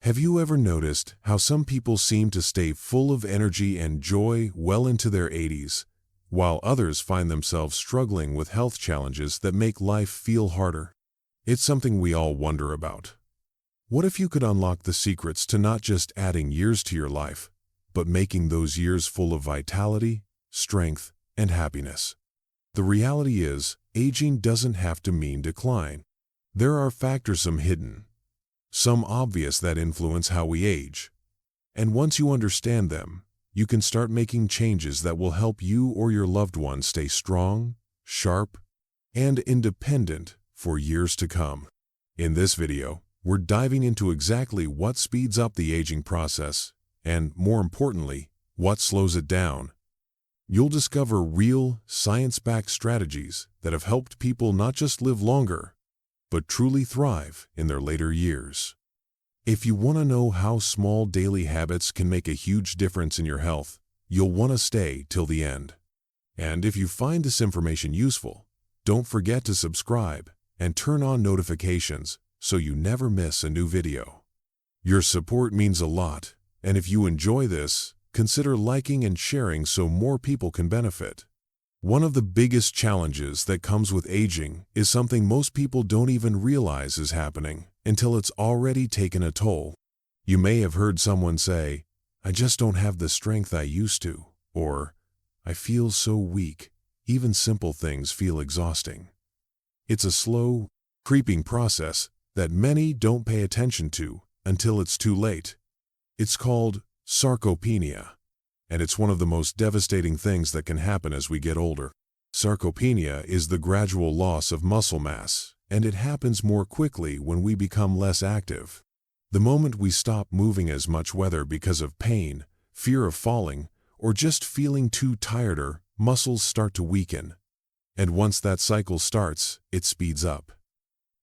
Have you ever noticed how some people seem to stay full of energy and joy well into their 80s, while others find themselves struggling with health challenges that make life feel harder? It's something we all wonder about. What if you could unlock the secrets to not just adding years to your life, but making those years full of vitality, strength, and happiness? The reality is, aging doesn't have to mean decline. There are factors, some hidden, some obvious, that influence how we age. And once you understand them, you can start making changes that will help you or your loved ones stay strong, sharp, and independent for years to come. In this video, we're diving into exactly what speeds up the aging process and, more importantly, what slows it down. You'll discover real, science-backed strategies that have helped people not just live longer, but truly thrive in their later years. If you want to know how small daily habits can make a huge difference in your health, you'll want to stay till the end. And if you find this information useful, don't forget to subscribe and turn on notifications so you never miss a new video. Your support means a lot, and if you enjoy this, consider liking and sharing so more people can benefit. One of the biggest challenges that comes with aging is something most people don't even realize is happening until it's already taken a toll. You may have heard someone say, "I just don't have the strength I used to," or "I feel so weak, even simple things feel exhausting." It's a slow, creeping process that many don't pay attention to until it's too late. It's called sarcopenia, and it's one of the most devastating things that can happen as we get older. Sarcopenia is the gradual loss of muscle mass, and it happens more quickly when we become less active. The moment we stop moving as much, whether because of pain, fear of falling, or just feeling too tired, our muscles start to weaken. And once that cycle starts, it speeds up.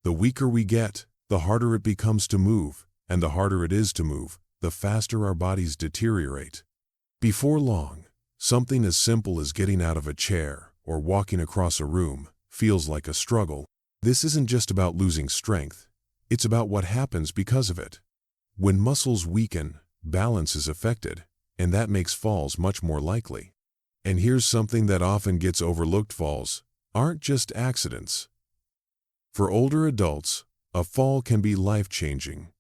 The weaker we get, the harder it becomes to move, and the harder it is to move, the faster our bodies deteriorate. Before long, something as simple as getting out of a chair or walking across a room feels like a struggle. This isn't just about losing strength, it's about what happens because of it. When muscles weaken, balance is affected, and that makes falls much more likely. And here's something that often gets overlooked: falls aren't just accidents. For older adults, a fall can be life-changing.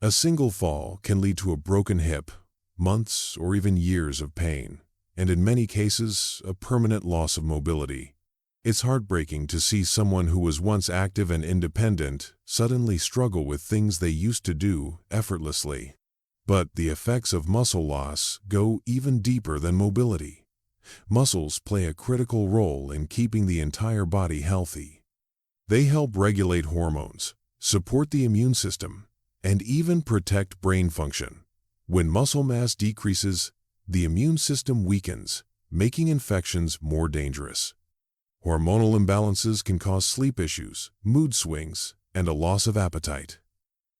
A single fall can lead to a broken hip, months or even years of pain, and in many cases, a permanent loss of mobility. It's heartbreaking to see someone who was once active and independent suddenly struggle with things they used to do effortlessly. But the effects of muscle loss go even deeper than mobility. Muscles play a critical role in keeping the entire body healthy. They help regulate hormones, support the immune system, and even protect brain function. When muscle mass decreases, the immune system weakens, making infections more dangerous. Hormonal imbalances can cause sleep issues, mood swings, and a loss of appetite.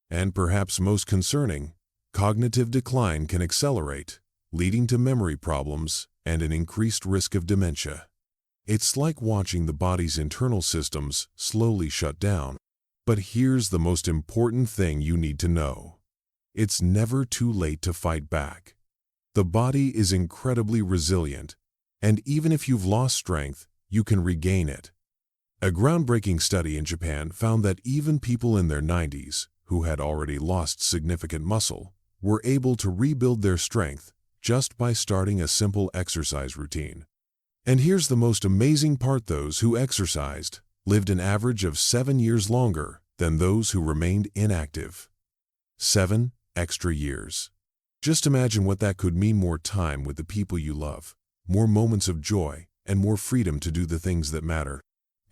And perhaps most concerning, cognitive decline can accelerate, leading to memory problems and an increased risk of dementia. It's like watching the body's internal systems slowly shut down. But here's the most important thing you need to know. It's never too late to fight back. The body is incredibly resilient, and even if you've lost strength, you can regain it. A groundbreaking study in Japan found that even people in their 90s, who had already lost significant muscle, were able to rebuild their strength just by starting a simple exercise routine. And here's the most amazing part: those who exercised lived an average of 7 years longer than those who remained inactive. 7 extra years. Just imagine what that could mean: more time with the people you love, more moments of joy, and more freedom to do the things that matter.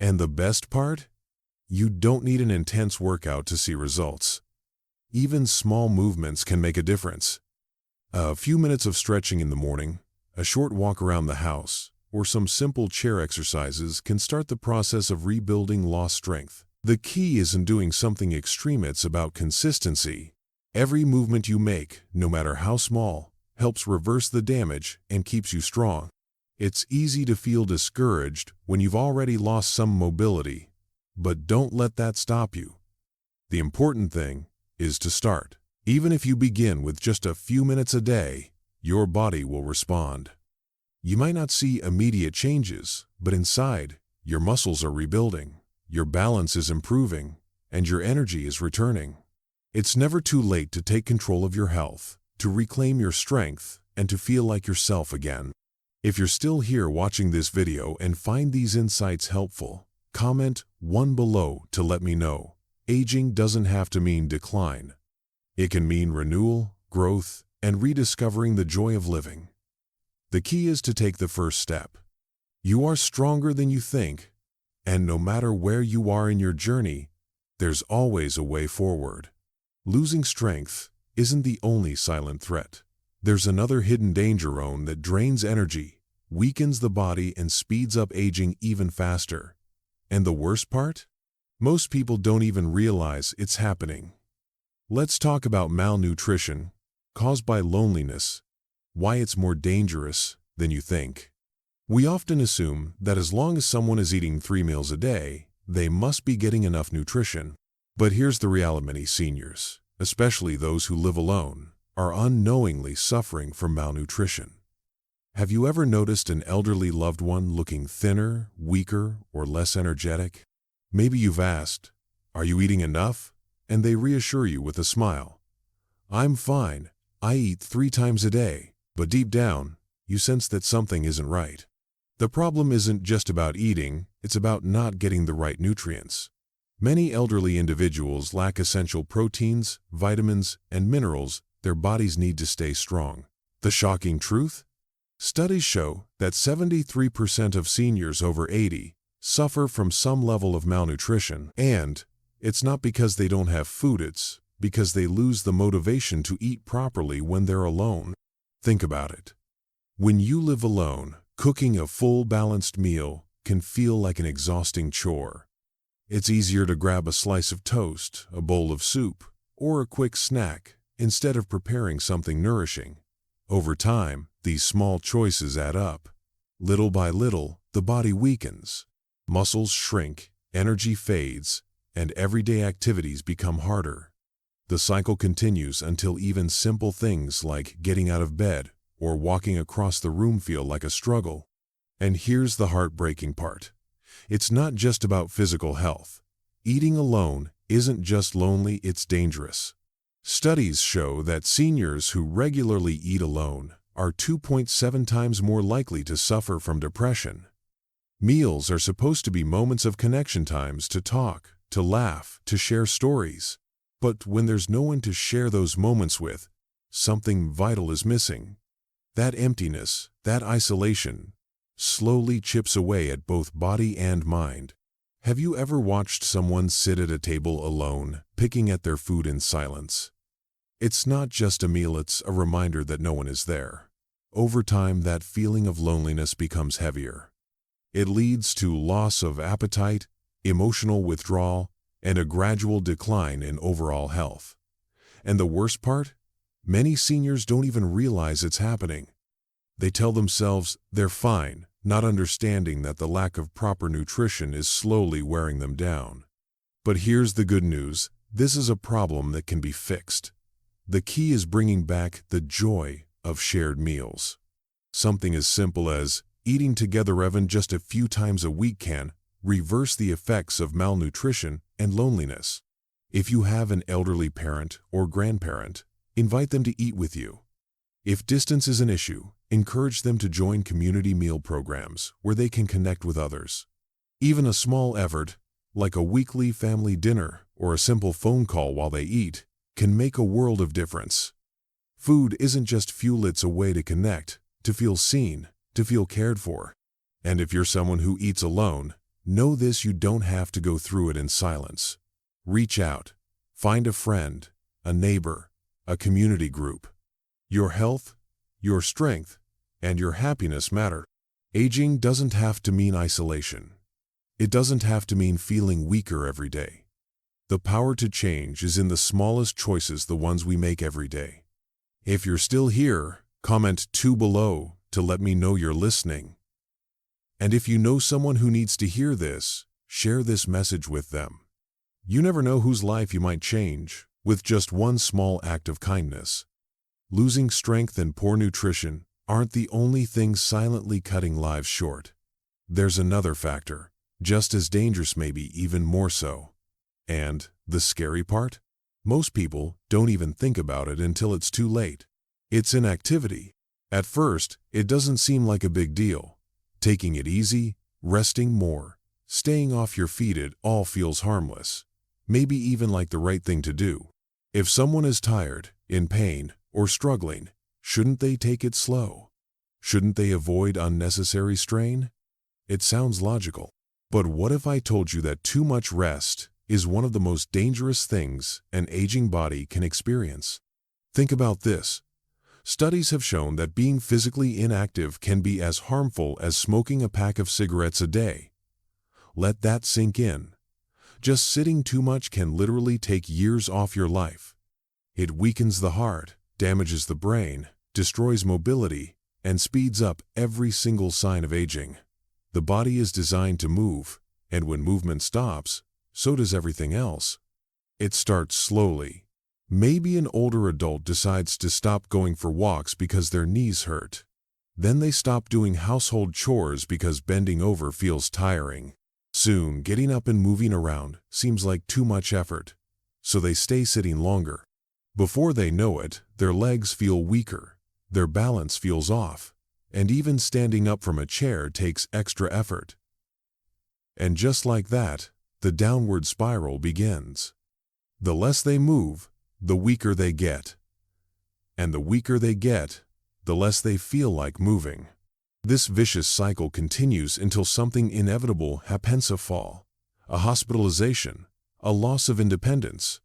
And the best part? You don't need an intense workout to see results. Even small movements can make a difference. A few minutes of stretching in the morning, a short walk around the house, or some simple chair exercises can start the process of rebuilding lost strength. The key isn't doing something extreme, it's about consistency. Every movement you make, no matter how small, helps reverse the damage and keeps you strong. It's easy to feel discouraged when you've already lost some mobility, but don't let that stop you. The important thing is to start. Even if you begin with just a few minutes a day, your body will respond. You might not see immediate changes, but inside, your muscles are rebuilding, your balance is improving, and your energy is returning. It's never too late to take control of your health, to reclaim your strength, and to feel like yourself again. If you're still here watching this video and find these insights helpful, comment 1 below to let me know. Aging doesn't have to mean decline. It can mean renewal, growth, and rediscovering the joy of living. The key is to take the first step. You are stronger than you think, and no matter where you are in your journey, there's always a way forward. Losing strength isn't the only silent threat. There's another hidden danger zone that drains energy, weakens the body, and speeds up aging even faster. And the worst part? Most people don't even realize it's happening. Let's talk about malnutrition, caused by loneliness, why it's more dangerous than you think. We often assume that as long as someone is eating 3 meals a day, they must be getting enough nutrition. But here's the reality: many seniors, especially those who live alone, are unknowingly suffering from malnutrition. Have you ever noticed an elderly loved one looking thinner, weaker, or less energetic? Maybe you've asked, "Are you eating enough?" And they reassure you with a smile. "I'm fine, I eat 3 times a day," but deep down, you sense that something isn't right. The problem isn't just about eating, it's about not getting the right nutrients. Many elderly individuals lack essential proteins, vitamins, and minerals their bodies need to stay strong. The shocking truth? Studies show that 73% of seniors over 80 suffer from some level of malnutrition, and it's not because they don't have food, it's because they lose the motivation to eat properly when they're alone. Think about it. When you live alone, cooking a full, balanced meal can feel like an exhausting chore. It's easier to grab a slice of toast, a bowl of soup, or a quick snack instead of preparing something nourishing. Over time, these small choices add up. Little by little, the body weakens. Muscles shrink, energy fades, and everyday activities become harder. The cycle continues until even simple things like getting out of bed or walking across the room feel like a struggle. And here's the heartbreaking part. It's not just about physical health. Eating alone isn't just lonely, it's dangerous. Studies show that seniors who regularly eat alone are 2.7 times more likely to suffer from depression. Meals are supposed to be moments of connection, times to talk, to laugh, to share stories. But when there's no one to share those moments with, something vital is missing. That emptiness, that isolation, slowly chips away at both body and mind. Have you ever watched someone sit at a table alone, picking at their food in silence? It's not just a meal, it's a reminder that no one is there. Over time, that feeling of loneliness becomes heavier. It leads to loss of appetite, emotional withdrawal, and a gradual decline in overall health. And the worst part? Many seniors don't even realize it's happening. They tell themselves they're fine, not understanding that the lack of proper nutrition is slowly wearing them down. But here's the good news: this is a problem that can be fixed. The key is bringing back the joy of shared meals. Something as simple as eating together even just a few times a week can reverse the effects of malnutrition and loneliness. If you have an elderly parent or grandparent, invite them to eat with you. If distance is an issue, encourage them to join community meal programs where they can connect with others. Even a small effort, like a weekly family dinner or a simple phone call while they eat, can make a world of difference. Food isn't just fuel, it's a way to connect, to feel seen, to feel cared for. And if you're someone who eats alone, know this: you don't have to go through it in silence. Reach out. Find a friend, a neighbor, a community group. Your health, your strength, and your happiness matter. Aging doesn't have to mean isolation. It doesn't have to mean feeling weaker every day. The power to change is in the smallest choices, the ones we make every day. If you're still here, comment 2 below to let me know you're listening. And if you know someone who needs to hear this, share this message with them. You never know whose life you might change with just one small act of kindness. Losing strength and poor nutrition aren't the only things silently cutting lives short. There's another factor, just as dangerous, maybe even more so. And the scary part? Most people don't even think about it until it's too late. It's inactivity. At first, it doesn't seem like a big deal. Taking it easy, resting more, staying off your feet, it all feels harmless. Maybe even like the right thing to do. If someone is tired, in pain, or struggling, shouldn't they take it slow? Shouldn't they avoid unnecessary strain? It sounds logical. But what if I told you that too much rest is one of the most dangerous things an aging body can experience? Think about this. Studies have shown that being physically inactive can be as harmful as smoking a pack of cigarettes a day. Let that sink in. Just sitting too much can literally take years off your life. It weakens the heart, damages the brain, destroys mobility, and speeds up every single sign of aging. The body is designed to move, and when movement stops, so does everything else. It starts slowly. Maybe an older adult decides to stop going for walks because their knees hurt. Then they stop doing household chores because bending over feels tiring. Soon, getting up and moving around seems like too much effort, so they stay sitting longer. Before they know it, their legs feel weaker, their balance feels off, and even standing up from a chair takes extra effort. And just like that, the downward spiral begins. The less they move, the weaker they get. And the weaker they get, the less they feel like moving. This vicious cycle continues until something inevitable happens: a fall, a hospitalization, a loss of independence,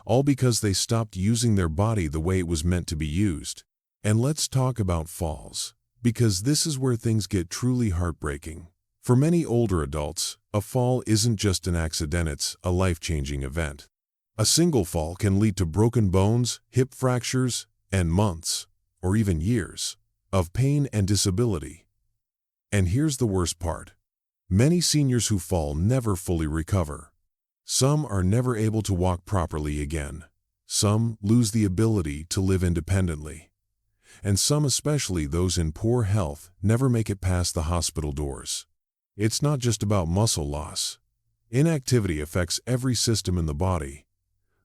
all because they stopped using their body the way it was meant to be used. And let's talk about falls, because this is where things get truly heartbreaking. For many older adults, a fall isn't just an accident, it's a life-changing event. A single fall can lead to broken bones, hip fractures, and months, or even years, of pain and disability. And here's the worst part. Many seniors who fall never fully recover. Some are never able to walk properly again. Some lose the ability to live independently. And some, especially those in poor health, never make it past the hospital doors. It's not just about muscle loss. Inactivity affects every system in the body.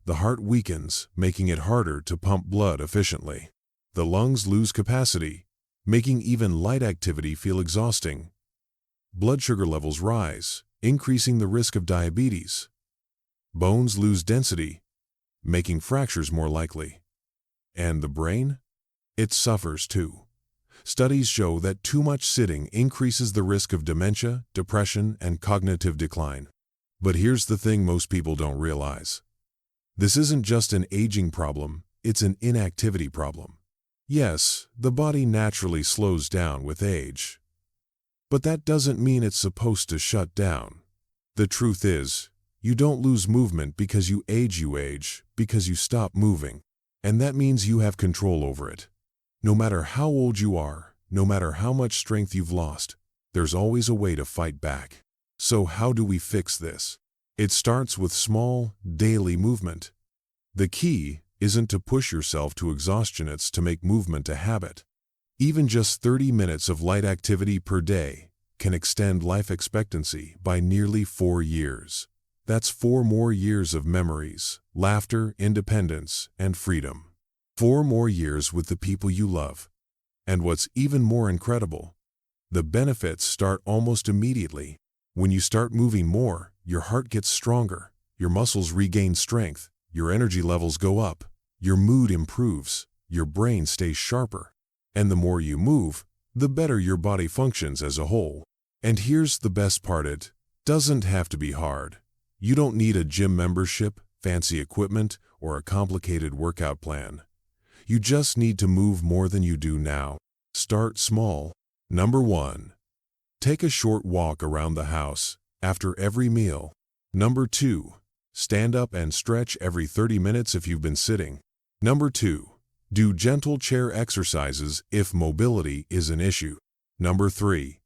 The heart weakens, making it harder to pump blood efficiently. The lungs lose capacity, making even light activity feel exhausting. Blood sugar levels rise, increasing the risk of diabetes. Bones lose density, making fractures more likely. And the brain? It suffers too. Studies show that too much sitting increases the risk of dementia, depression, and cognitive decline. But here's the thing most people don't realize. This isn't just an aging problem, it's an inactivity problem. Yes, the body naturally slows down with age. But that doesn't mean it's supposed to shut down. The truth is, you don't lose movement because you age because you stop moving. And that means you have control over it. No matter how old you are, no matter how much strength you've lost, there's always a way to fight back. So how do we fix this? It starts with small, daily movement. The key isn't to push yourself to exhaustion, it's to make movement a habit. Even just 30 minutes of light activity per day can extend life expectancy by nearly 4 years. That's 4 more years of memories, laughter, independence, and freedom. 4 more years with the people you love. And what's even more incredible, the benefits start almost immediately. When you start moving more, your heart gets stronger, your muscles regain strength, your energy levels go up, your mood improves, your brain stays sharper. And the more you move, the better your body functions as a whole. And here's the best part: it doesn't have to be hard. You don't need a gym membership, fancy equipment, or a complicated workout plan. You just need to move more than you do now. Start small. Number 1. Take a short walk around the house after every meal. Number 2. Stand up and stretch every 30 minutes if you've been sitting. Number 2. Do gentle chair exercises if mobility is an issue. Number 3.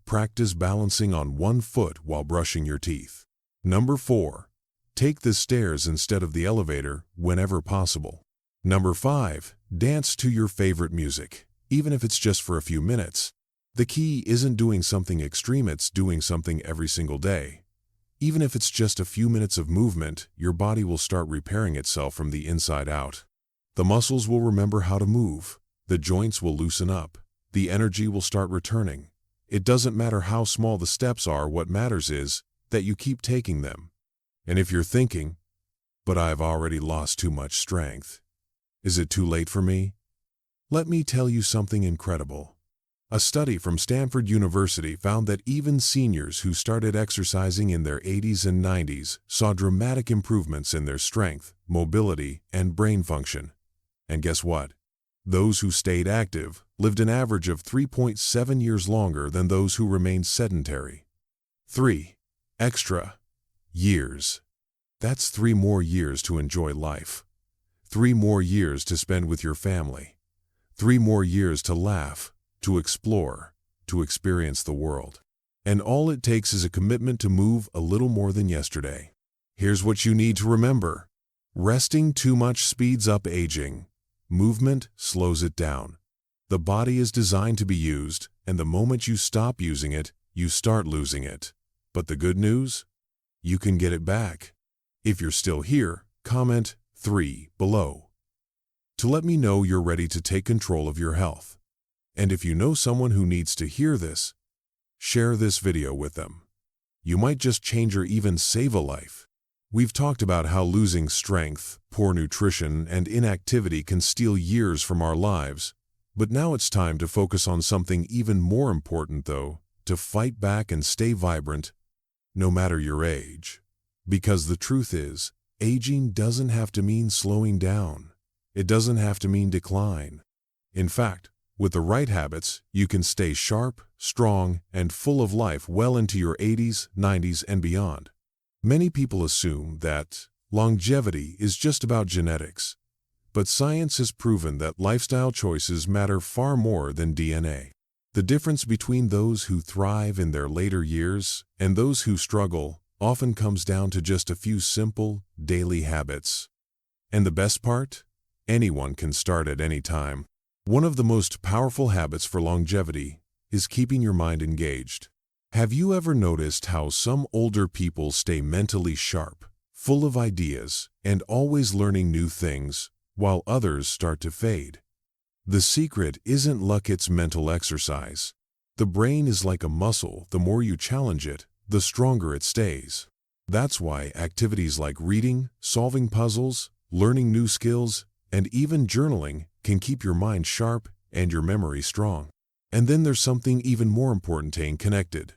Practice balancing on one foot while brushing your teeth. Number 4. Take the stairs instead of the elevator whenever possible. Number 5. Dance to your favorite music, even if it's just for a few minutes. The key isn't doing something extreme, it's doing something every single day. Even if it's just a few minutes of movement, your body will start repairing itself from the inside out. The muscles will remember how to move. The joints will loosen up. The energy will start returning. It doesn't matter how small the steps are, what matters is that you keep taking them. And if you're thinking, but I've already lost too much strength, is it too late for me? Let me tell you something incredible. A study from Stanford University found that even seniors who started exercising in their 80s and 90s saw dramatic improvements in their strength, mobility, and brain function. And guess what? Those who stayed active lived an average of 3.7 years longer than those who remained sedentary. 3. Extra years. That's 3 more years to enjoy life. 3 more years to spend with your family. 3 more years to laugh, to explore, to experience the world. And all it takes is a commitment to move a little more than yesterday. Here's what you need to remember. Resting too much speeds up aging. Movement slows it down. The body is designed to be used, and the moment you stop using it, you start losing it. But the good news? You can get it back. If you're still here, comment 3 below to let me know you're ready to take control of your health. And if you know someone who needs to hear this, share this video with them. You might just change or even save a life. We've talked about how losing strength, poor nutrition, and inactivity can steal years from our lives. But now it's time to focus on something even more important, though, to fight back and stay vibrant, no matter your age. Because the truth is, aging doesn't have to mean slowing down. It doesn't have to mean decline. In fact, with the right habits, you can stay sharp, strong, and full of life well into your 80s, 90s, and beyond. Many people assume that longevity is just about genetics, but science has proven that lifestyle choices matter far more than DNA. The difference between those who thrive in their later years and those who struggle often comes down to just a few simple, daily habits. And the best part? Anyone can start at any time. One of the most powerful habits for longevity is keeping your mind engaged. Have you ever noticed how some older people stay mentally sharp, full of ideas, and always learning new things, while others start to fade? The secret isn't luck, it's mental exercise. The brain is like a muscle. The more you challenge it, the stronger it stays. That's why activities like reading, solving puzzles, learning new skills, and even journaling can keep your mind sharp and your memory strong. And then there's something even more important: staying connected.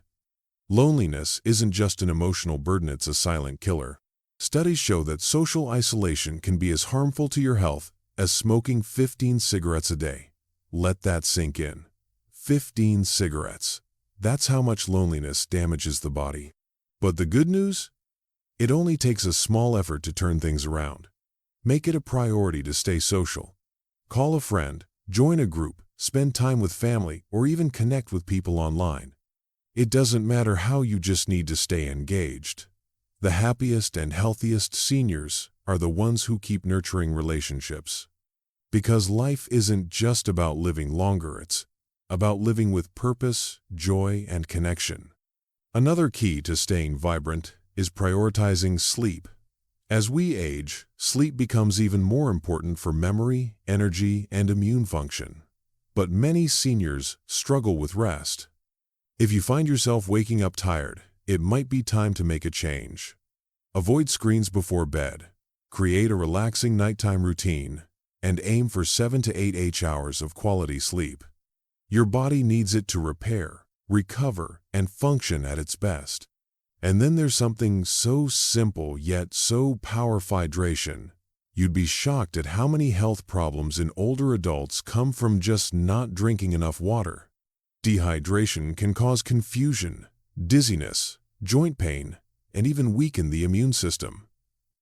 Loneliness isn't just an emotional burden, it's a silent killer. Studies show that social isolation can be as harmful to your health as smoking 15 cigarettes a day. Let that sink in. 15 cigarettes. That's how much loneliness damages the body. But the good news? It only takes a small effort to turn things around. Make it a priority to stay social. Call a friend, join a group, spend time with family, or even connect with people online. It doesn't matter how, you just need to stay engaged. The happiest and healthiest seniors are the ones who keep nurturing relationships. Because life isn't just about living longer, it's about living with purpose, joy, and connection. Another key to staying vibrant is prioritizing sleep. As we age, sleep becomes even more important for memory, energy, and immune function. But many seniors struggle with rest. If you find yourself waking up tired, it might be time to make a change. Avoid screens before bed, create a relaxing nighttime routine, and aim for 7 to 8 hours of quality sleep. Your body needs it to repair, recover, and function at its best. And then there's something so simple yet so powerful: hydration. You'd be shocked at how many health problems in older adults come from just not drinking enough water. Dehydration can cause confusion, dizziness, joint pain, and even weaken the immune system.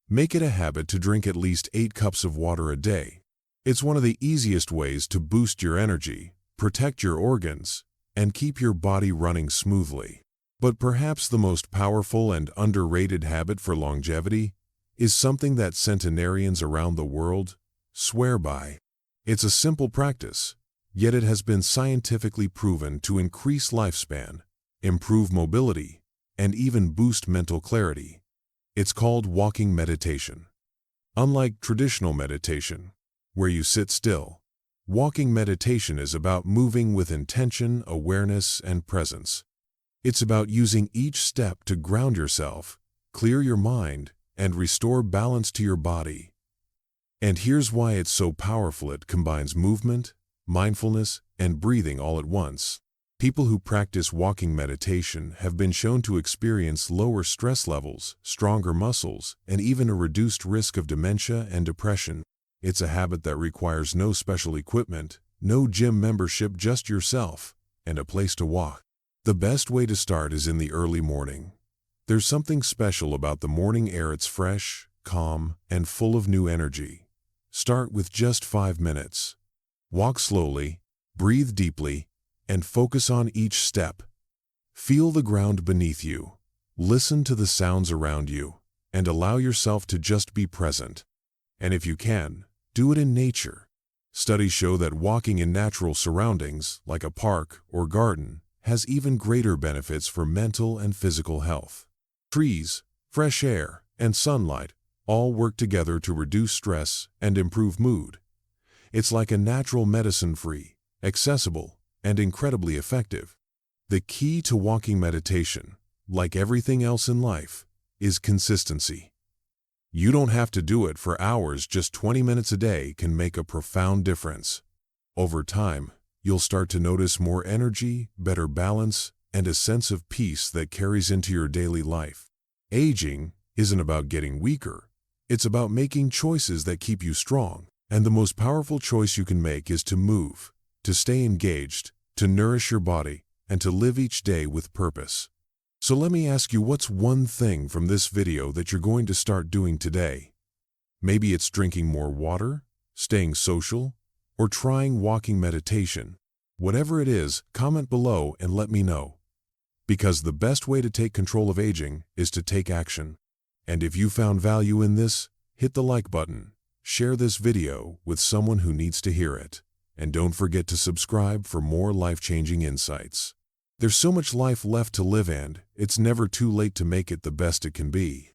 Make it a habit to drink at least 8 cups of water a day. It's one of the easiest ways to boost your energy, protect your organs, and keep your body running smoothly. But perhaps the most powerful and underrated habit for longevity is something that centenarians around the world swear by. It's a simple practice, yet it has been scientifically proven to increase lifespan, improve mobility, and even boost mental clarity. It's called walking meditation. Unlike traditional meditation, where you sit still, walking meditation is about moving with intention, awareness, and presence. It's about using each step to ground yourself, clear your mind, and restore balance to your body. And here's why it's so powerful: it combines movement, mindfulness, and breathing all at once. People who practice walking meditation have been shown to experience lower stress levels, stronger muscles, and even a reduced risk of dementia and depression. It's a habit that requires no special equipment, no gym membership, just yourself and a place to walk. The best way to start is in the early morning. There's something special about the morning air. It's fresh, calm, and full of new energy. Start with just 5 minutes. Walk slowly, breathe deeply, and focus on each step. Feel the ground beneath you. Listen to the sounds around you, and allow yourself to just be present. And if you can, do it in nature. Studies show that walking in natural surroundings, like a park or garden, has even greater benefits for mental and physical health. Trees, fresh air, and sunlight all work together to reduce stress and improve mood. It's like a natural medicine, free, accessible, and incredibly effective. The key to walking meditation, like everything else in life, is consistency. You don't have to do it for hours. Just 20 minutes a day can make a profound difference. Over time, you'll start to notice more energy, better balance, and a sense of peace that carries into your daily life. Aging isn't about getting weaker. It's about making choices that keep you strong. And the most powerful choice you can make is to move, to stay engaged, to nourish your body, and to live each day with purpose. So let me ask you, what's one thing from this video that you're going to start doing today? Maybe it's drinking more water, staying social, or trying walking meditation. Whatever it is, comment below and let me know. Because the best way to take control of aging is to take action. And if you found value in this, hit the like button, share this video with someone who needs to hear it, and don't forget to subscribe for more life-changing insights. There's so much life left to live, and it's never too late to make it the best it can be.